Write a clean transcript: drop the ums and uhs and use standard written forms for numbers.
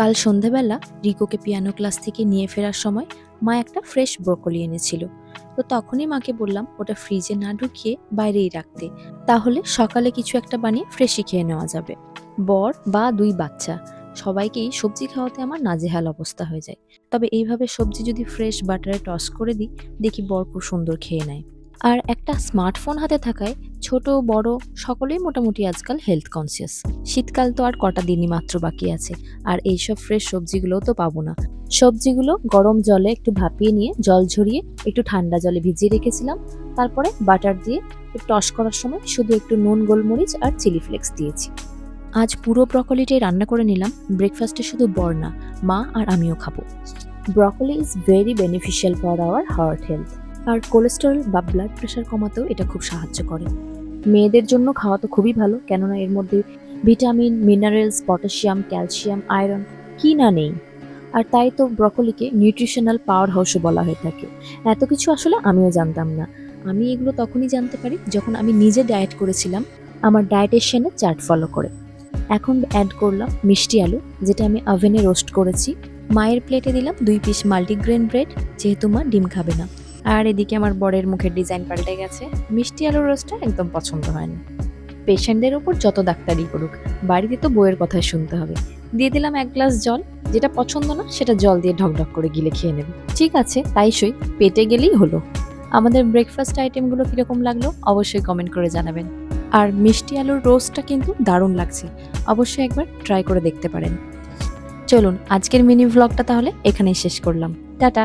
কাল সন্ধেবেলা রিকোকে piano class থেকে নিয়ে ফেরার সময় মা একটা ফ্রেশ ব্রোকলি এনেছিল। তো তখনই মাকে বললাম ওটা ফ্রিজে না ঢুকিয়ে বাইরেই রাখতে, তাহলে সকালে কিছু একটা বানিয়ে ফ্রেশই খেয়ে নেওয়া যাবে। বর বা দুই বাচ্চা সবাইকেই সবজি খাওয়াতে আমার নাজেহাল অবস্থা হয়ে যায়। তবে এইভাবে সবজি যদি ফ্রেশ বাটারে টস করে দিই, দেখি বর খুব সুন্দর খেয়ে নেয়। আর একটা স্মার্টফোন হাতে থাকায় ছোট বড় সকলেই মোটামুটি আজকাল হেলথ কনসিয়াস। শীতকাল তো আর কটা দিনই মাত্র বাকি আছে, আর এইসব ফ্রেশ সবজিগুলোও তো পাবো না। সবজিগুলো গরম জলে একটু ভাপিয়ে নিয়ে জল ঝরিয়ে একটু ঠান্ডা জলে ভিজিয়ে রেখেছিলাম। তারপরে বাটার দিয়ে টস করার সময় শুধু একটু নুন, গোলমরিচ আর চিলি ফ্লেক্স দিয়েছি। আজ পুরো ব্রকলিটাই রান্না করে নিলাম। ব্রেকফাস্টে শুধু বর না, মা আর আমিও খাবো। Broccoli is very beneficial for our heart health. আর কোলেস্টেরল বা ব্লাড প্রেশার কমাতেও এটা খুব সাহায্য করে। মেয়েদের জন্য খাওয়া তো খুবই ভালো, কেননা এর মধ্যে vitamin, minerals, potassium, calcium, iron কি না নেই। আর তাই তো ব্রকলিকে নিউট্রিশনাল পাওয়ার হাউসও বলা হয়ে থাকে। এত কিছু আসলে আমিও জানতাম না। আমি এগুলো তখনই জানতে পারি যখন আমি নিজে ডায়েট করেছিলাম, আমার ডায়েটিশিয়ানের চার্ট ফলো করে। এখন অ্যাড করলাম মিষ্টি আলু, যেটা আমি ওভেনে রোস্ট করেছি। মায়ের প্লেটে দিলাম 2 পিস মাল্টিগ্রেন ব্রেড, যেহেতু মা ডিম খাবে না। আর এদিকে আমার বরের মুখের ডিজাইন পাল্টে গেছে। মিষ্টি আলুর রোস্টটা একদম পছন্দ হয় না। পেশেন্টদের উপর যত ডাক্তারই করুক, বাড়িতে তো বইয়ের কথাই শুনতে হবে। দিয়ে দিলাম 1 গ্লাস জল। যেটা পছন্দ না সেটা জল দিয়ে ঢকঢক করে গিলে খেয়ে নেবে। ঠিক আছে, তাই সই, পেটে গেলেই হলো। আমাদের ব্রেকফাস্ট আইটেমগুলো কিরকম লাগলো অবশ্যই কমেন্ট করে জানাবেন। আর মিষ্টি আলুর রোস্টটা কিন্তু দারুণ লাগছে। অবশ্যই একবার ট্রাই করে দেখতে পারেন। চলুন আজকের মিনি ভ্লগটা তাহলে এখানেই শেষ করলাম। টাটা।